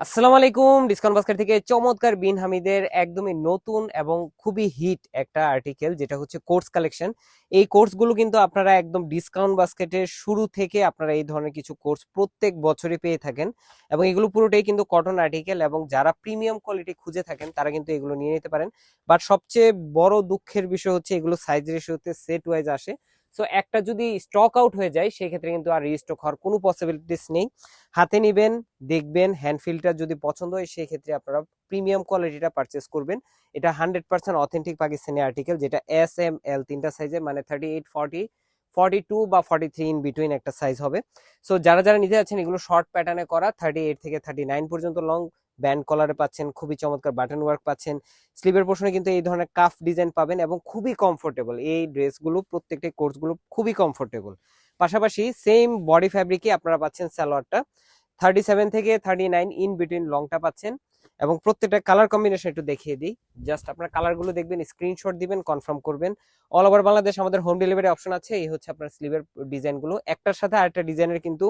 আসসালামু আলাইকুম। Discount basket থেকে চমৎকার বিন হামিদের একদমই নতুন এবং খুবই হিট একটা আর্টিকেল, যেটা হচ্ছে কোর্স কালেকশন। এই কোর্সগুলো কিন্তু আপনারা একদম ডিসকাউন্ট বাস্কেটের শুরু থেকে আপনারা এই ধরনের কিছু কোর্স প্রত্যেক বছরই পেয়ে থাকেন, এবং এগুলো পুরোটাই কিন্তু কটন আর্টিকেল, এবং যারা প্রিমিয়াম কোয়ালিটি খুঁজে থাকেন তারা কিন্তু এগুলো নিয়ে নিতে পারেন। বাট সবচেয়ে বড় দুঃখের বিষয় হচ্ছে এগুলো সাইজ রেশিওতে সেট ওয়াইজ আসে। সো একটা যদি স্টক আউট হয়ে যায় সেক্ষেত্রে কিন্তু আর রিস্টক হওয়ার কোনো পসিবিলিটিস নেই। হাতে নিবেন, দেখবেন, হ্যান্ড ফিলটা যদি পছন্দ হয় সেই ক্ষেত্রে আপনারা প্রিমিয়াম কোয়ালিটিটা পারচেস করবেন। এটা 100% অথেন্টিক পাকিস্তানি আর্টিকেল, যেটা এস এম এল তিনটা সাইজের, মানে 38, 40, 42 বা 43 ইন বিটুইন একটা সাইজ হবে। সো যারা যারা নিতে যাচ্ছেন, এগুলো শর্ট প্যাটার্নে করা, 38 থেকে 39 পর্যন্ত লং, ব্যান্ড কলারে পাচ্ছেন, খুবই চমৎকার বাটন ওয়ার্ক পাচ্ছেন। স্লিভের পোর্শনে কিন্তু এই ধরনের কাফ ডিজাইন পাবেন এবং খুবই কমফোর্টেবল। এই ড্রেসগুলো প্রত্যেকটা কোর্সগুলো খুবই কমফোর্টেবল। পাশাপাশি সেম বডি ফ্যাব্রিকে আপনারা পাচ্ছেন সালোয়ারটা, 37 থেকে 39 ইন বিটুইন লংটা পাচ্ছেন। এবং প্রত্যেকটা কালার কম্বিনেশন একটু দেখিয়ে দিই। জাস্ট আপনার কালারগুলো দেখবেন, স্ক্রিনশট দিবেন, কনফার্ম করবেন। অল ওভার বাংলাদেশ আমাদের হোম ডেলিভারি অপশন আছে। এই হচ্ছে আপনার স্লিভের ডিজাইনগুলো, একটার সাথে আরেকটা ডিজাইনের কিন্তু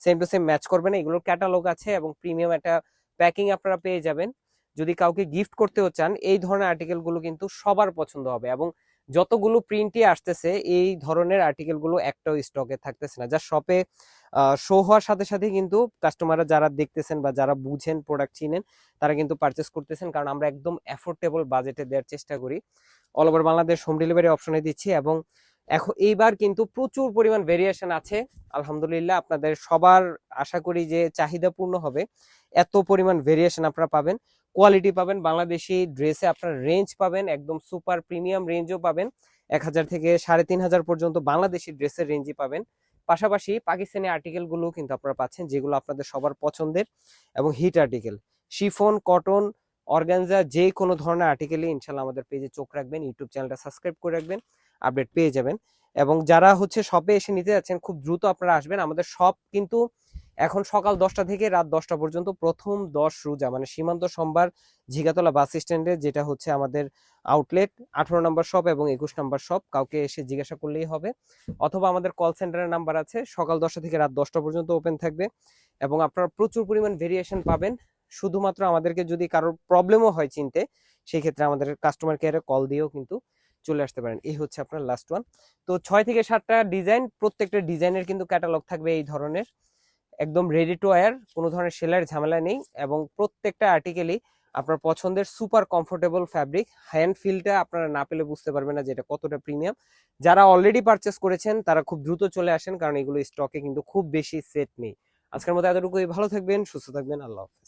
সেম টু সেম ম্যাচ করবে না। এগুলোর ক্যাটালগ আছে এবং প্রিমিয়াম একটা প্যাকিং আপনারা পেয়ে যাবেন। যদি কাউকে গিফট করতেও চান, এই ধরনের আর্টিকেলগুলো কিন্তু সবার পছন্দ হবে। এবং যতগুলো প্রিন্টই আসতেছে এই ধরনের আর্টিকেলগুলো একটাও স্টকে থাকতেছে না, যা শপে শো হওয়ার সাথে সাথে কিন্তু কাস্টমাররা যারা দেখতেছেন বা যারা বুঝেন, প্রোডাক্ট চিনেন, তারা কিন্তু পারচেস করতেছেন, কারণ আমরা একদম অ্যাফোর্ডেবল বাজেটে দেওয়ার চেষ্টা করি। All over Bangladesh home delivery অপশনে দিচ্ছি। এবং এখন এইবার কিন্তু প্রচুর পরিমাণ ভেরিয়েশন আছে। আলহামদুলিল্লাহ, আপনাদের সবার আশা করি যে চাহিদা পূর্ণ হবে। এত পরিমাণ ভেরিয়েশন আপনারা পাবেন, কোয়ালিটি পাবেন, বাংলাদেশি ড্রেসে আপনার রেঞ্জ পাবেন, একদম সুপার প্রিমিয়াম রেঞ্জও পাবেন। 1,000 থেকে 3,500 পর্যন্ত বাংলাদেশি ড্রেসের রেঞ্জই পাবেন। পাশাপাশি পাকিস্তানি আর্টিকেল গুলো কিন্তু আপনারা পাচ্ছেন, যেগুলো আপনাদের সবার পছন্দের এবং hit article. Chiffon, cotton, organza, যে কোনো ধরনের আর্টিকেলই ইনশাল্লাহ আমাদের পেজে চোখ রাখবেন, ইউটিউব চ্যানেলটা সাবস্ক্রাইব করে রাখবেন, আপডেট পেয়ে যাবেন। এবং যারা হচ্ছে শপে এসে নিতে যাচ্ছেন, খুব দ্রুত আপনারা আসবেন। আমাদের শপ কিন্তু এখন সকাল 10টা থেকে রাত 10টা পর্যন্ত, প্রথম 10 রোজা মানে সীমান্ত সোমবার, ঝিগাতলা বাস স্ট্যান্ডে, যেটা হচ্ছে আমাদের আউটলেট, 18 নম্বর শপ এবং 21 নম্বর শপ। কাউকে এসে জিজ্ঞাসা করলেই হবে, অথবা আমাদের কল সেন্টারের নাম্বার আছে। সকাল 10টা থেকে রাত 10টা পর্যন্ত ওপেন থাকবে এবং আপনারা প্রচুর পরিমাণ ভেরিয়েশন পাবেন। শুধুমাত্র আমাদেরকে যদি কারোর প্রবলেমও হয় চিনতে, সেই ক্ষেত্রে আমাদের কাস্টমার কেয়ারে কল দিয়েও কিন্তু চলে আসতে পারেন। এই হচ্ছে আপনার লাস্ট ওয়ান। তো 6 থেকে 7টা ডিজাইন, প্রত্যেকটা ডিজাইনের কিন্তু ক্যাটালগ থাকবে এই ধরনের, একদম রেডি টু ওয়্যার, কোনো ধরনের সেলাইয়ের ঝামেলা নেই। এবং প্রত্যেকটা আর্টিকেলই আপনার পছন্দের সুপার কমফোর্টেবল ফ্যাব্রিক। হ্যান্ড ফিলটা আপনারা না পেলে বুঝতে পারবেন না যে এটা কতটা প্রিমিয়াম। যারা অলরেডি পারচেস করেছেন তারা খুব দ্রুত চলে আসেন, কারণ এগুলো স্টকে কিন্তু খুব বেশি সেট নেই। আজকের মতো এতটুকুই। ভালো থাকবেন, সুস্থ থাকবেন, আল্লাহ হাফেজ।